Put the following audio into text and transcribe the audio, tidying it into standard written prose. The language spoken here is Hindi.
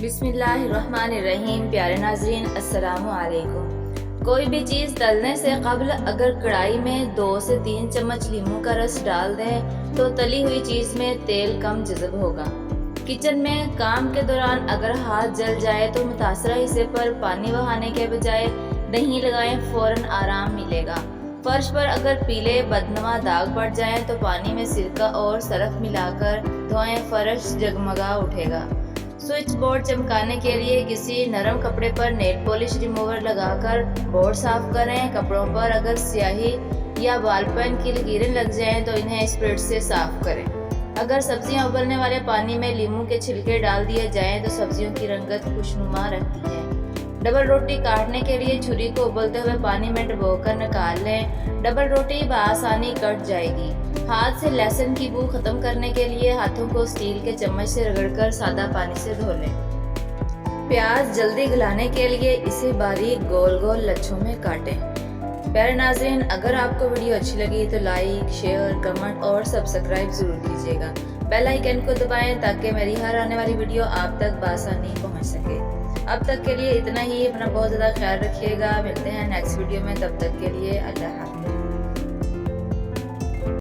बिस्मिल्लाहिर्रहमानिर्रहीम। प्यारे नाज़रीन, अस्सलामु अलैकुम। कोई भी चीज़ तलने से कबल अगर कढ़ाई में 2 से 3 चम्मच लीमू का रस डाल दें तो तली हुई चीज़ में तेल कम जज़ब होगा। किचन में काम के दौरान अगर हाथ जल जाए तो मुतासरा हिस्से पर पानी बहाने के बजाय दही लगाएं, फ़ौरन आराम मिलेगा। फर्श पर अगर पीले बदनुमा दाग पड़ जाएं तो पानी में सिरका और सरफ मिलाकर धोएं, फर्श जगमगा उठेगा। स्विच बोर्ड चमकाने के लिए किसी नरम कपड़े पर नेल पॉलिश रिमूवर लगाकर बोर्ड साफ करें। कपड़ों पर अगर स्याही या बॉल पेन की लकीरें लग जाएं तो इन्हें स्प्रिट से साफ करें। अगर सब्जियां उबलने वाले पानी में लीमू के छिलके डाल दिए जाएं तो सब्जियों की रंगत खुशनुमा रहती है। डबल रोटी काटने के लिए छुरी को उबलते हुए पानी में डुबोकर निकाल लें। डबल रोटी बआसानी कट जाएगी। हाथ से लहसुन की बू खत्म करने के लिए हाथों को स्टील के चम्मच से रगड़कर सादा पानी से धो लें। प्याज जल्दी गलाने के लिए इसे बारीक गोल गोल लच्छों में काटें। प्यारे नाज़रीन, अगर आपको वीडियो अच्छी लगी तो लाइक, शेयर, कमेंट और सब्सक्राइब जरूर कीजिएगा। बेल आइकन को दबाएं ताकि मेरी हर आने वाली वीडियो आप तक बआसानी पहुंच सके। अब तक के लिए इतना ही। अपना बहुत ज़्यादा ख्याल रखिएगा। मिलते हैं नेक्स्ट वीडियो में, तब तक के लिए अल्लाह हाफ़िज़।